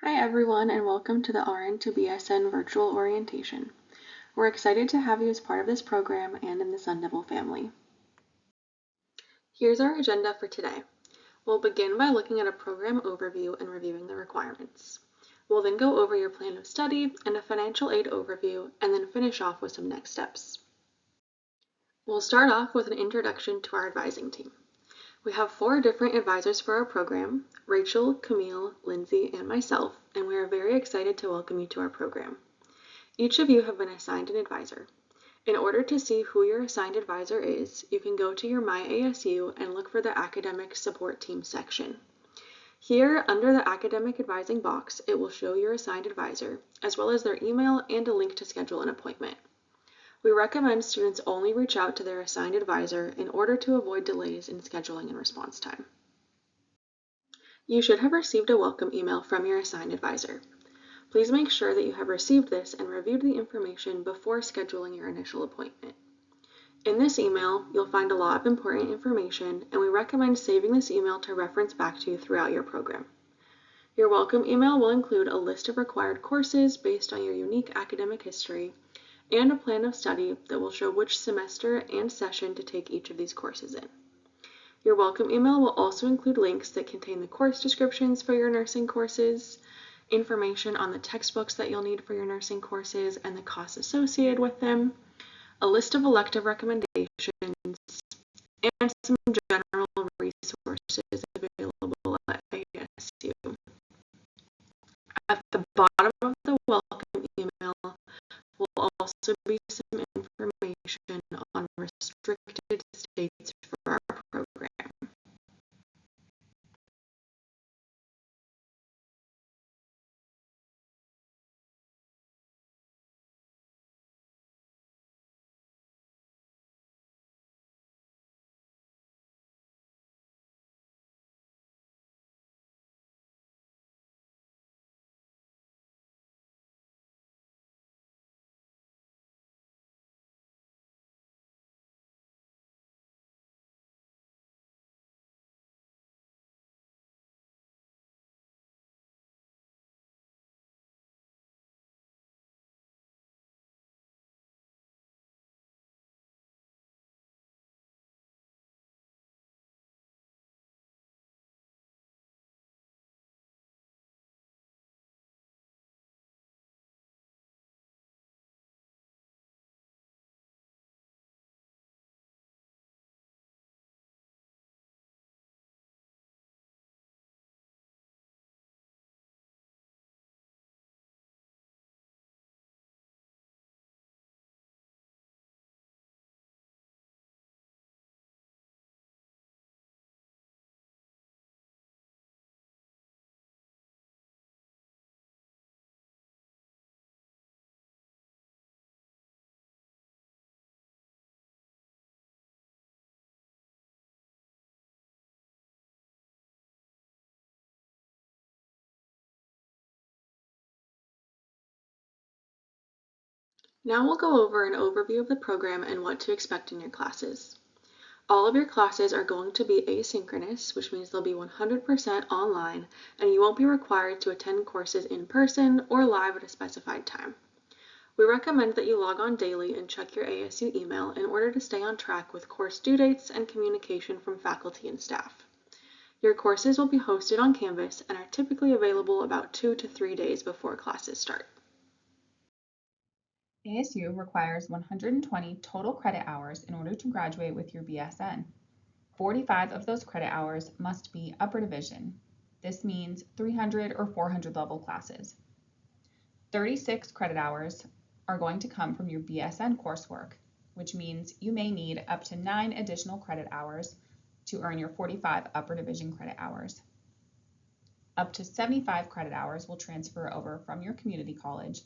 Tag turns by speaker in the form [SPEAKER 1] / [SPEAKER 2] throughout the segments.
[SPEAKER 1] Hi everyone, and welcome to the RN to BSN virtual orientation. We're excited to have you as part of this program and in the Sun Devil family. Here's our agenda for today. We'll begin by looking at a program overview and reviewing the requirements. We'll then go over your plan of study and a financial aid overview, and then finish off with some next steps. We'll start off with an introduction to our advising team. We have 4 different advisors for our program: Rachel, Camille, Lindsay, and myself, and we are very excited to welcome you to our program. Each of you have been assigned an advisor. In order to see who your assigned advisor is, you can go to your My ASU and look for the Academic Support Team section. Here, under the Academic Advising box, it will show your assigned advisor, as well as their email and a link to schedule an appointment. We recommend students only reach out to their assigned advisor in order to avoid delays in scheduling and response time. You should have received a welcome email from your assigned advisor. Please make sure that you have received this and reviewed the information before scheduling your initial appointment. In this email, you'll find a lot of important information, and we recommend saving this email to reference back to throughout your program. Your welcome email will include a list of required courses based on your unique academic history, and a plan of study that will show which semester and session to take each of these courses in. Your welcome email will also include links that contain the course descriptions for your nursing courses, information on the textbooks that you'll need for your nursing courses and the costs associated with them, a list of elective recommendations, and some general resources available at ASU. At the bottom of the welcome email will also be some information on restricted states for our program. Now we'll go over an overview of the program and what to expect in your classes. All of your classes are going to be asynchronous, which means they'll be 100% online, and you won't be required to attend courses in person or live at a specified time. We recommend that you log on daily and check your ASU email in order to stay on track with course due dates and communication from faculty and staff. Your courses will be hosted on Canvas and are typically available about 2 to 3 days before classes start.
[SPEAKER 2] ASU requires 120 total credit hours in order to graduate with your BSN. 45 of those credit hours must be upper division. This means 300 or 400 level classes. 36 credit hours are going to come from your BSN coursework, which means you may need up to 9 additional credit hours to earn your 45 upper division credit hours. Up to 75 credit hours will transfer over from your community college.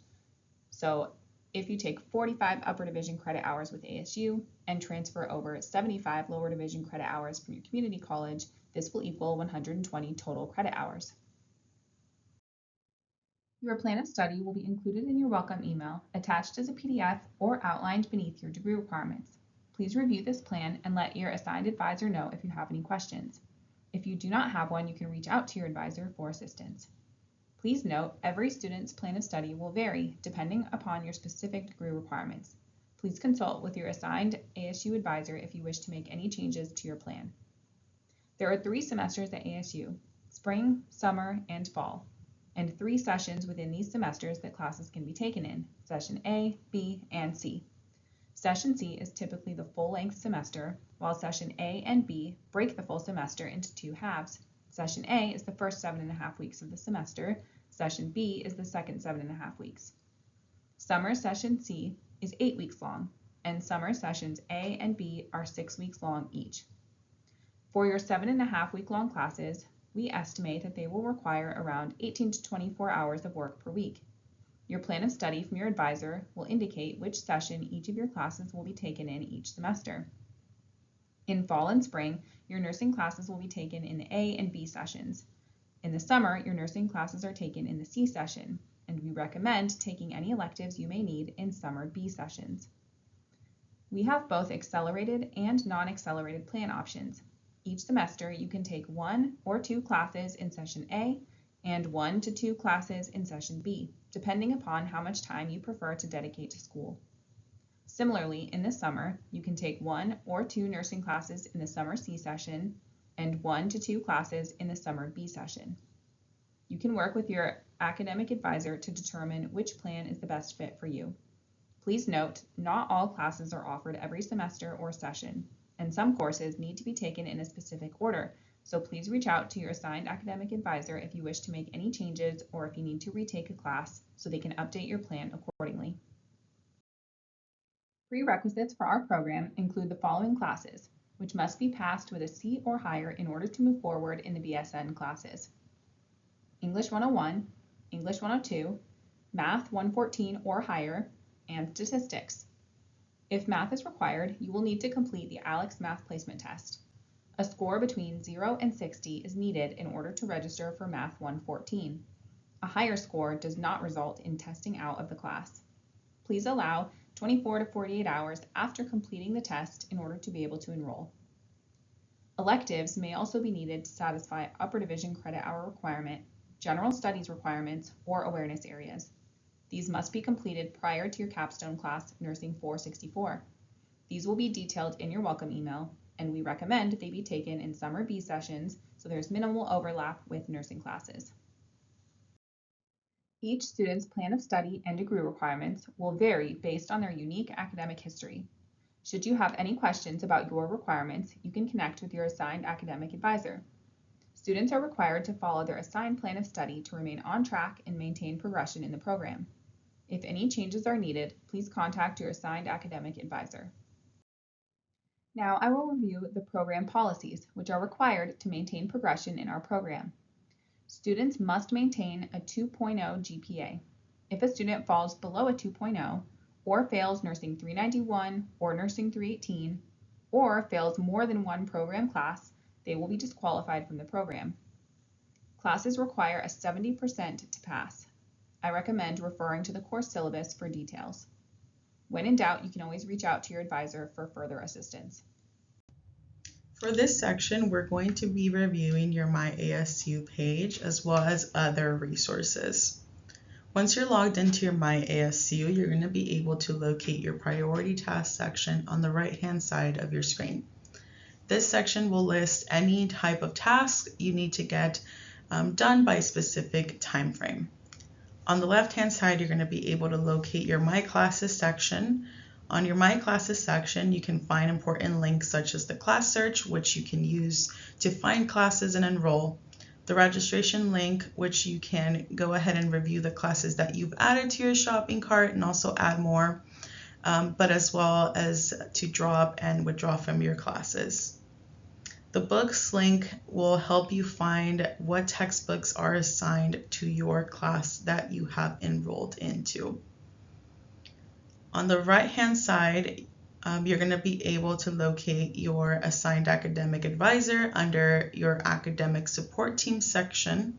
[SPEAKER 2] So if you take 45 upper division credit hours with ASU and transfer over 75 lower division credit hours from your community college, this will equal 120 total credit hours. Your plan of study will be included in your welcome email, attached as a PDF or outlined beneath your degree requirements. Please review this plan and let your assigned advisor know if you have any questions. If you do not have one, you can reach out to your advisor for assistance. Please note, every student's plan of study will vary depending upon your specific degree requirements. Please consult with your assigned ASU advisor if you wish to make any changes to your plan. There are 3 semesters at ASU: spring, summer, and fall, and 3 sessions within these semesters that classes can be taken in: Session A, B, and C. Session C is typically the full-length semester, while Session A and B break the full semester into 2 halves. Session A is the first 7.5 weeks of the semester. Session B is the second 7.5 weeks. Summer Session C is 8 weeks long, and summer Sessions A and B are 6 weeks long each. For your 7.5 week long classes, we estimate that they will require around 18 to 24 hours of work per week. Your plan of study from your advisor will indicate which session each of your classes will be taken in each semester. In fall and spring, your nursing classes will be taken in the A and B sessions. In the summer, your nursing classes are taken in the C session, and we recommend taking any electives you may need in summer B sessions. We have both accelerated and non-accelerated plan options. Each semester, you can take 1 or 2 classes in Session A and 1 to 2 classes in Session B, depending upon how much time you prefer to dedicate to school. Similarly, in the summer, you can take 1 or 2 nursing classes in the summer C session and 1 to 2 classes in the summer B session. You can work with your academic advisor to determine which plan is the best fit for you. Please note, not all classes are offered every semester or session, and some courses need to be taken in a specific order, so please reach out to your assigned academic advisor if you wish to make any changes or if you need to retake a class so they can update your plan accordingly. Prerequisites for our program include the following classes, which must be passed with a C or higher in order to move forward in the BSN classes: English 101, English 102, Math 114 or higher, and Statistics. If math is required, you will need to complete the ALEX Math Placement Test. A score between 0 and 60 is needed in order to register for Math 114. A higher score does not result in testing out of the class. Please allow 24 to 48 hours after completing the test in order to be able to enroll. Electives may also be needed to satisfy upper division credit hour requirement, general studies requirements, or awareness areas. These must be completed prior to your capstone class, Nursing 464. These will be detailed in your welcome email, and we recommend they be taken in summer B sessions so there's minimal overlap with nursing classes. Each student's plan of study and degree requirements will vary based on their unique academic history. Should you have any questions about your requirements, you can connect with your assigned academic advisor. Students are required to follow their assigned plan of study to remain on track and maintain progression in the program. If any changes are needed, please contact your assigned academic advisor. Now I will review the program policies, which are required to maintain progression in our program. Students must maintain a 2.0 GPA. If a student falls below a 2.0 or fails Nursing 391 or Nursing 318 or fails more than one program class, they will be disqualified from the program. Classes require a 70% to pass. I recommend referring to the course syllabus for details. When in doubt, you can always reach out to your advisor for further assistance.
[SPEAKER 3] For this section, we're going to be reviewing your My ASU page as well as other resources. Once you're logged into your My ASU, you're going to be able to locate your priority task section on the right-hand side of your screen. This section will list any type of task you need to get done by a specific time frame. On the left-hand side, you're going to be able to locate your My Classes section. On your My Classes section, you can find important links such as the class search, which you can use to find classes and enroll, the registration link, which you can go ahead and review the classes that you've added to your shopping cart and also add more, but as well as to drop and withdraw from your classes. The books link will help you find what textbooks are assigned to your class that you have enrolled into. On the right-hand side, you're going to be able to locate your assigned academic advisor under your academic support team section.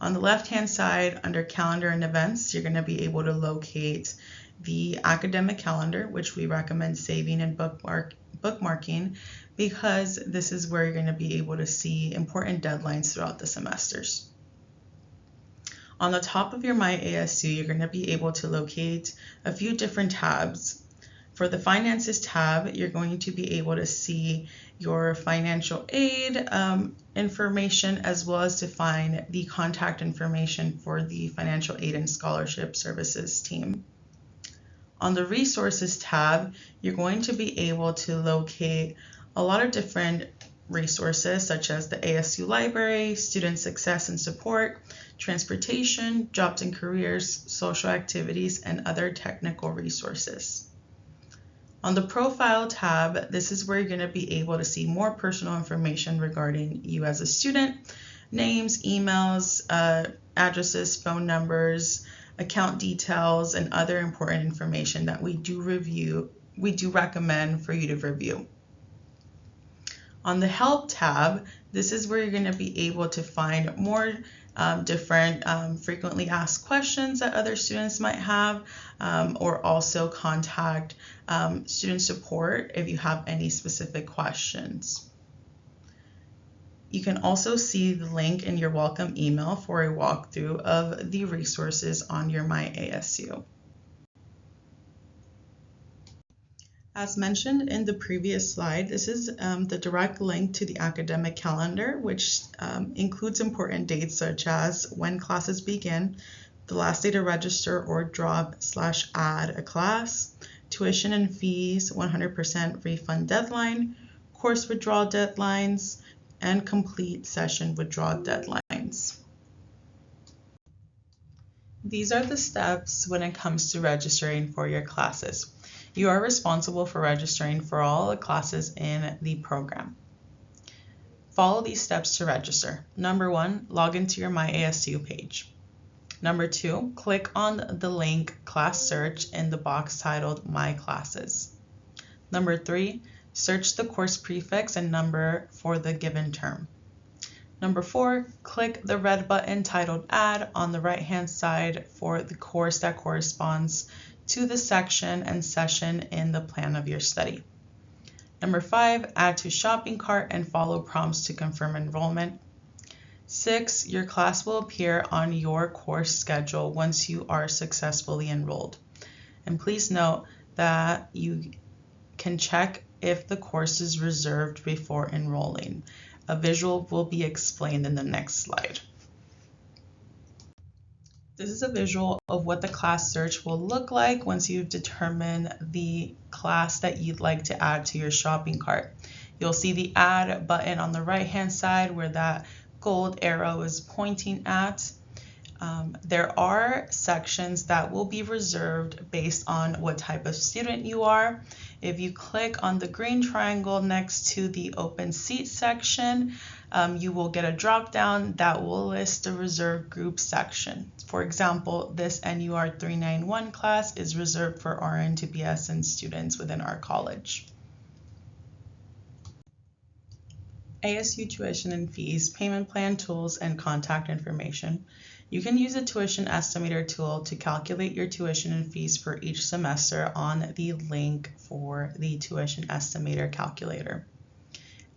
[SPEAKER 3] On the left-hand side, under calendar and events, you're going to be able to locate the academic calendar, which we recommend saving and bookmarking, because this is where you're going to be able to see important deadlines throughout the semesters. On the top of your My ASU, you're going to be able to locate a few different tabs. For the Finances tab, you're going to be able to see your financial aid information, as well as to find the contact information for the Financial Aid and Scholarship Services team. On the Resources tab, you're going to be able to locate a lot of different resources such as the ASU Library, Student Success and Support, Transportation, Jobs and Careers, Social Activities, and other technical resources. On the Profile tab, this is where you're going to be able to see more personal information regarding you as a student, names, emails, addresses, phone numbers, account details, and other important information that we do recommend for you to review. On the Help tab, this is where you're going to be able to find more different frequently asked questions that other students might have, or also contact student support if you have any specific questions. You can also see the link in your welcome email for a walkthrough of the resources on your My ASU. As mentioned in the previous slide, this is the direct link to the academic calendar, which includes important dates such as when classes begin, the last day to register or drop/add a class, tuition and fees 100% refund deadline, course withdrawal deadlines, and complete session withdrawal deadlines. These are the steps when it comes to registering for your classes. You are responsible for registering for all the classes in the program. Follow these steps to register. Number 1, log into your My ASU page. Number 2, click on the link Class Search in the box titled My Classes. Number 3, search the course prefix and number for the given term. Number 4, click the red button titled Add on the right-hand side for the course that corresponds to the section and session in the plan of your study. Number 5, add to shopping cart and follow prompts to confirm enrollment. 6, your class will appear on your course schedule once you are successfully enrolled. And please note that you can check if the course is reserved before enrolling. A visual will be explained in the next slide. This is a visual of what the class search will look like once you've determined the class that you'd like to add to your shopping cart. You'll see the add button on the right hand side where that gold arrow is pointing at. There are sections that will be reserved based on what type of student you are. If you click on the green triangle next to the open seat section, you will get a drop down that will list the reserved group section. For example, this NUR 391 class is reserved for RN to BSN students within our college. ASU tuition and fees, payment plan tools, and contact information. You can use a tuition estimator tool to calculate your tuition and fees for each semester on the link for the tuition estimator calculator.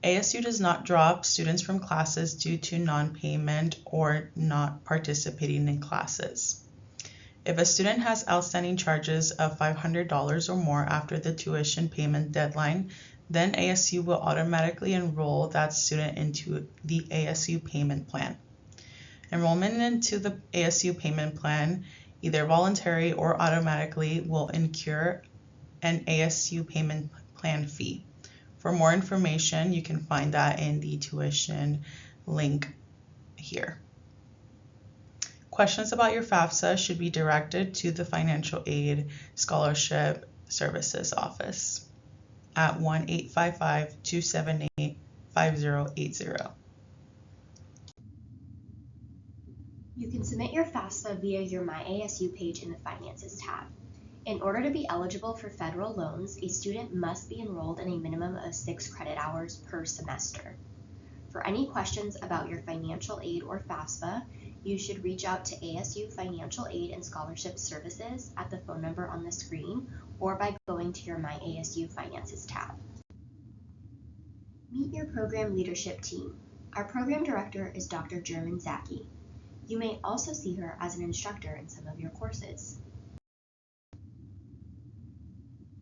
[SPEAKER 3] ASU does not drop students from classes due to non-payment or not participating in classes. If a student has outstanding charges of $500 or more after the tuition payment deadline, then ASU will automatically enroll that student into the ASU payment plan. Enrollment into the ASU payment plan, either voluntary or automatically, will incur an ASU payment plan fee. For more information, you can find that in the tuition link here. Questions about your FAFSA should be directed to the Financial Aid Scholarship Services Office at 1-855-278-5080.
[SPEAKER 4] You can submit your FAFSA via your My ASU page in the Finances tab. In order to be eligible for federal loans, a student must be enrolled in a minimum of 6 credit hours per semester. For any questions about your financial aid or FAFSA, you should reach out to ASU Financial Aid and Scholarship Services at the phone number on the screen or by going to your My ASU Finances tab. Meet your program leadership team. Our program director is Dr. German Zaki. You may also see her as an instructor in some of your courses.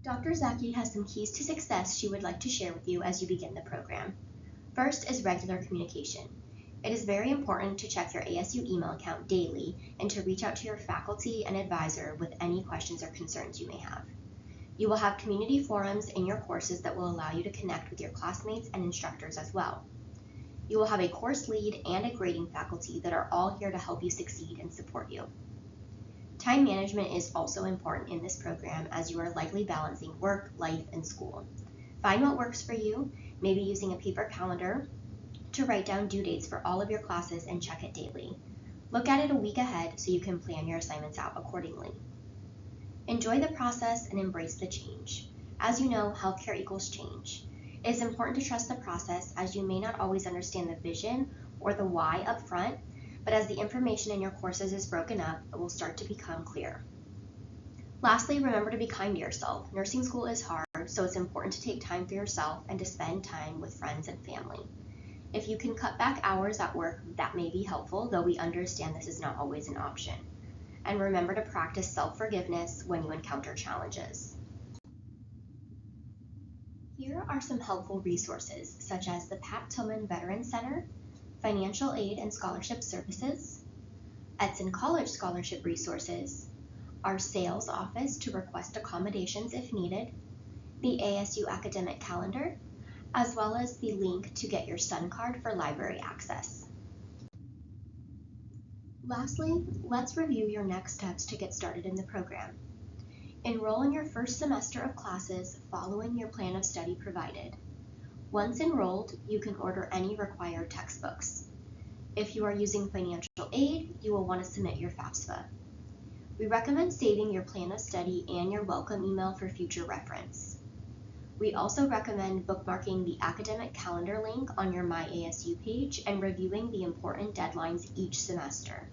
[SPEAKER 4] Dr. Zaki has some keys to success she would like to share with you as you begin the program. First is regular communication. It is very important to check your ASU email account daily and to reach out to your faculty and advisor with any questions or concerns you may have. You will have community forums in your courses that will allow you to connect with your classmates and instructors as well. You will have a course lead and a grading faculty that are all here to help you succeed and support you. Time management is also important in this program as you are likely balancing work, life, and school. Find what works for you, maybe using a paper calendar to write down due dates for all of your classes and check it daily. Look at it a week ahead so you can plan your assignments out accordingly. Enjoy the process and embrace the change. As you know, healthcare equals change. It is important to trust the process as you may not always understand the vision or the why up front, but as the information in your courses is broken up, it will start to become clear. Lastly, remember to be kind to yourself. Nursing school is hard, so it's important to take time for yourself and to spend time with friends and family. If you can cut back hours at work, that may be helpful, though we understand this is not always an option. And remember to practice self-forgiveness when you encounter challenges. Here are some helpful resources, such as the Pat Tillman Veterans Center, Financial Aid and Scholarship Services, Edson College Scholarship Resources, our sales office to request accommodations if needed, the ASU Academic Calendar, as well as the link to get your Sun Card for library access. Lastly, let's review your next steps to get started in the program. Enroll in your first semester of classes following your plan of study provided. Once enrolled, you can order any required textbooks. If you are using financial aid, you will want to submit your FAFSA. We recommend saving your plan of study and your welcome email for future reference. We also recommend bookmarking the academic calendar link on your My ASU page and reviewing the important deadlines each semester.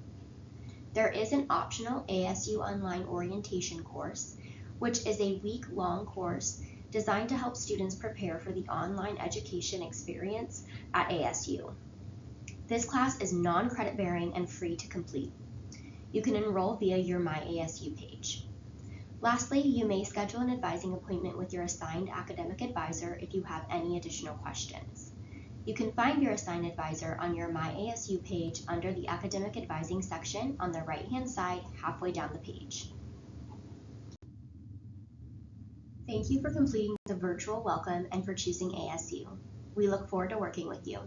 [SPEAKER 4] There is an optional ASU online orientation course, which is a week-long course designed to help students prepare for the online education experience at ASU. This class is non-credit bearing and free to complete. You can enroll via your My ASU page. Lastly, you may schedule an advising appointment with your assigned academic advisor if you have any additional questions. You can find your assigned advisor on your My ASU page under the Academic Advising section on the right-hand side halfway down the page. Thank you for completing the virtual welcome and for choosing ASU. We look forward to working with you.